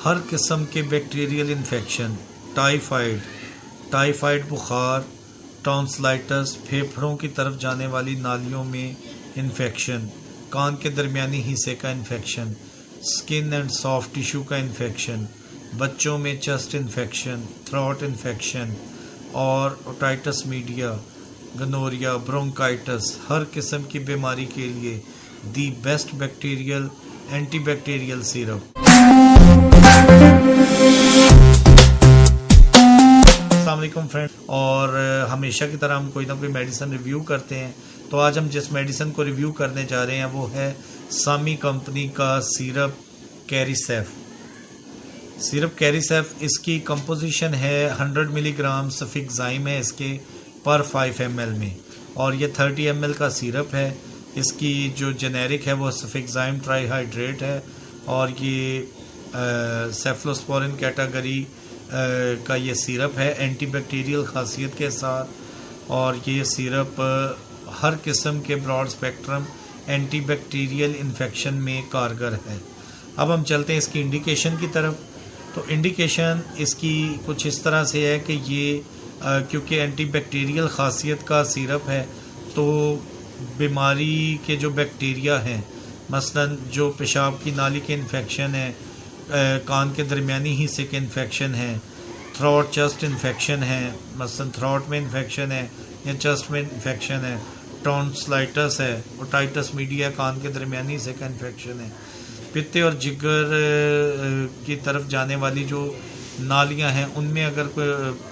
हर किस्म के bacterial infection, typhoid बुखार, टॉन्सिलाइटिस, फेफड़ों की तरफ जाने वाली नालियों में इन्फेक्शन, कान के दरमियानी हिस्से का infection, skin and soft tissue का इन्फेक्शन, बच्चों में चेस्ट इन्फेक्शन, थ्रोट इन्फेक्शन और ओटाइटिस मीडिया, गनोरिया, ब्रोंकाइटिस, हर किस्म की बीमारी के लिए the best bacterial antibacterial syrup. अस्सलाम वालेकुम फ्रेंड, और हमेशा की तरह हम कोई ना कोई मेडिसिन रिव्यू करते हैं। तो आज हम जिस मेडिसिन को रिव्यू करने जा रहे हैं वो है सामी कंपनी का सिरप कैरिसेफ। सिरप कैरिसेफ, इसकी कंपोजिशन है 100 मिलीग्राम सफिक्साइम है इसके पर 5 ml में, और ये 30 ml का सिरप है। इसकी जो जेनेरिक है वो सफिक्साइम ट्राईहाइड्रेट है, और ये सेफ्लोस्पोरिन कैटेगरी का ये सिरप है एंटीबैक्टीरियल खासियत के साथ। और ये सिरप हर किस्म के ब्रॉड स्पेक्ट्रम एंटीबैक्टीरियल इन्फेक्शन में कारगर है। अब हम चलते हैं इसकी इंडिकेशन की तरफ। तो इंडिकेशन इसकी कुछ इस तरह से है कि ये क्योंकि एंटीबैक्टीरियल खासियत का सिरप है, तो बीमारी के जो बैक्टीरिया हैं, मसलन जो पेशाब की नाली के इन्फेक्शन है, कान के दरमियानी हिस्से के इन्फेक्शन है, थ्रोट चेस्ट इन्फेक्शन है, मसलन थ्रोट में इन्फेक्शन है या चेस्ट में इन्फेक्शन है, टॉन्सिलाइटिस है, ओटाइटिस मीडिया, कान के दरमियानी हिस्से का इन्फेक्शन है, पित्ते और जिगर की तरफ जाने वाली जो नालियां हैं उनमें अगर कोई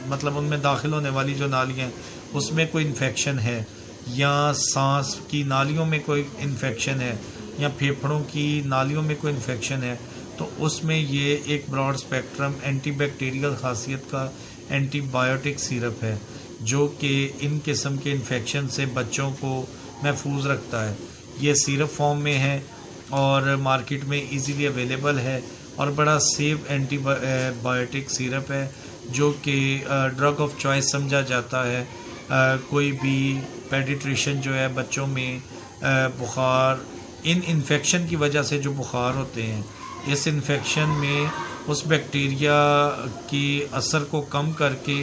मतलब उनमें दाखिल होने वाली जो नालियां हैं उसमें कोई इन्फेक्शन है, या सांस की नालियों में कोई इन्फेक्शन है, या फेफड़ों की नालियों में कोई इन्फेक्शन है, तो उसमें ये एक ब्रॉड स्पेक्ट्रम एंटीबैक्टीरियल खासियत का एंटीबायोटिक सिरप है जो कि इन किस्म के इन्फेक्शन से बच्चों को महफूज रखता है। ये सिरप फॉर्म में है और मार्केट में इजीली अवेलेबल है, और बड़ा सेफ एंटीबायोटिक सिरप है जो कि ड्रग ऑफ चॉइस समझा जाता है। कोई भी पेडिट्रिशियन जो है बच्चों में बुखार, इन इन्फेक्शन की वजह से जो बुखार होते हैं, इस इन्फेक्शन में उस बैक्टीरिया की असर को कम करके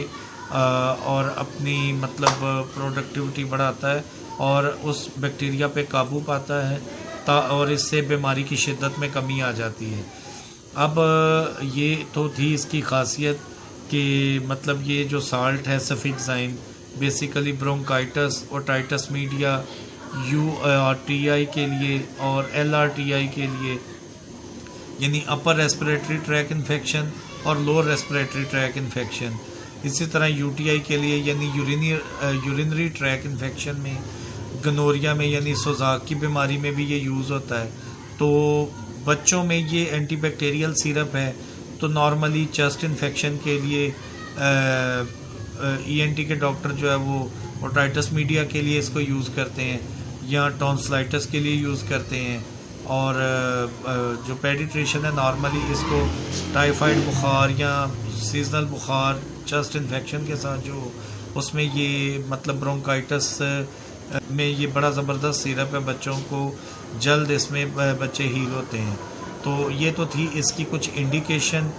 और अपनी मतलब प्रोडक्टिविटी बढ़ाता है और उस बैक्टीरिया पे काबू पाता है, और इससे बीमारी की शिद्दत में कमी आ जाती है। अब ये तो थी इसकी खासियत कि मतलब ये जो साल्ट है cefixime basically bronchitis, otitis media, URTI के लिए और LRTI के लिए, यानी अपर रेस्पिरेटरी ट्रैक इन्फेक्शन और लोअर रेस्पिरेटरी ट्रैक इन्फेक्शन, इसी तरह UTI के लिए यानी यूरिनरी ट्रैक इन्फेक्शन में, गनोरिया में यानी सोजाक की बीमारी में भी ये यूज़ होता है। तो बच्चों में ये एंटीबैक्टीरियल सिरप है। तो नॉर्मली चेस्ट इन्फेक्शन के लिए ENT के डॉक्टर जो है वो ओटाइटिस मीडिया के लिए इसको यूज़ करते हैं, या टॉन्सिलाइटिस के लिए यूज़ करते हैं, और जो पेडिट्रिशियन है नॉर्मली इसको टाइफाइड बुखार या सीजनल बुखार, चेस्ट इन्फेक्शन के साथ जो उसमें ये मतलब ब्रोंकाइटिस में ये बड़ा ज़बरदस्त सिरप है, बच्चों को जल्द इसमें बच्चे हील होते हैं। तो ये तो थी इसकी कुछ इंडिकेशन।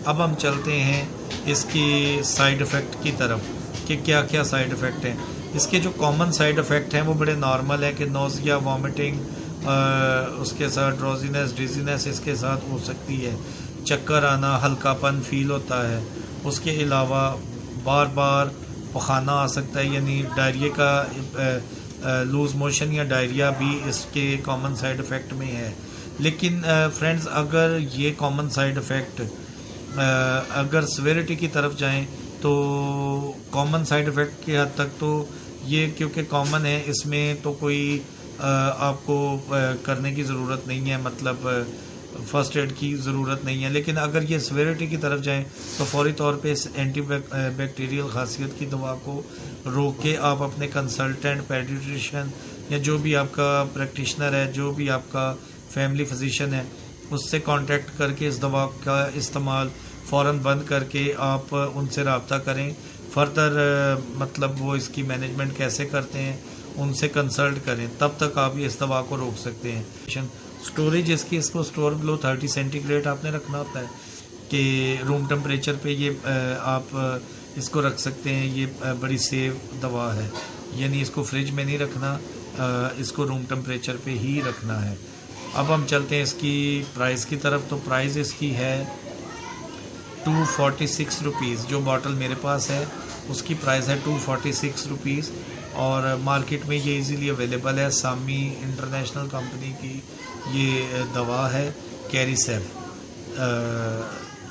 अब हम चलते हैं इसकी साइड इफ़ेक्ट की तरफ कि क्या क्या साइड इफ़ेक्ट हैं। इसके जो कॉमन साइड इफ़ेक्ट हैं वो बड़े नॉर्मल है कि नोज़िया, वॉमिटिंग, उसके साथ ड्रोजीनेस, डिजीनेस इसके साथ हो सकती है, चक्कर आना, हल्कापन फील होता है। उसके अलावा बार बार पखाना आ सकता है, यानी डायरिया का लूज़ मोशन या डायरिया भी इसके कॉमन साइड इफ़ेक्ट में है। लेकिन फ्रेंड्स, अगर ये कॉमन साइड इफ़ेक्ट अगर सिविरिटी की तरफ जाएं तो कॉमन साइड इफ़ेक्ट की हद तक तो ये क्योंकि कॉमन है, इसमें तो कोई आपको करने की ज़रूरत नहीं है, मतलब फ़र्स्ट एड की ज़रूरत नहीं है। लेकिन अगर ये सिविरिटी की तरफ जाएं तो फौरी तौर पे इस एंटीबैक्टीरियल खासियत की दवा को रोक के आप अपने कंसल्टेंट, पेडिट्रिशियन या जो भी आपका प्रैक्टिशनर है, जो भी आपका फैमिली फिजिशियन है, उससे कांटेक्ट करके इस दवा का इस्तेमाल फ़ौरन बंद करके आप उनसे रब्ता करें। फर्दर मतलब वो इसकी मैनेजमेंट कैसे करते हैं उनसे कंसल्ट करें, तब तक आप इस दवा को रोक सकते हैं। स्टोरेज इसकी, इसको स्टोर बिलो 30 सेंटीग्रेड आपने रखना होता है। कि रूम टेम्परेचर पे ये आप इसको रख सकते हैं। ये बड़ी सेफ दवा है, यानी इसको फ्रिज में नहीं रखना, इसको रूम टेम्परेचर पे ही रखना है। अब हम चलते हैं इसकी प्राइस की तरफ। तो प्राइस इसकी है 246 रुपीज़। जो बॉटल मेरे पास है उसकी प्राइस है 246 रुपीज़ और मार्केट में ये इजीली अवेलेबल है। सामी इंटरनेशनल कंपनी की ये दवा है कैरिसेफ।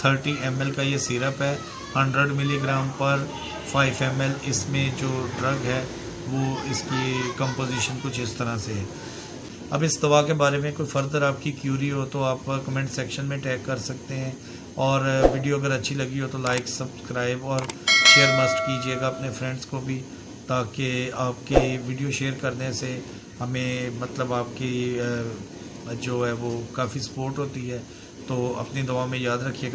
30 ml का ये सिरप है। 100 मिलीग्राम पर 5 ml इसमें जो ड्रग है वो इसकी कंपोजिशन कुछ इस तरह से है। अब इस दवा के बारे में कोई फर्दर आपकी क्यूरी हो तो आप कमेंट सेक्शन में टैग कर सकते हैं और वीडियो अगर अच्छी लगी हो तो लाइक, सब्सक्राइब और शेयर मस्ट कीजिएगा अपने फ्रेंड्स को भी, ताकि आपके वीडियो शेयर करने से हमें मतलब आपकी जो है वो काफ़ी सपोर्ट होती है। तो अपनी दुआ में याद रखिएगा।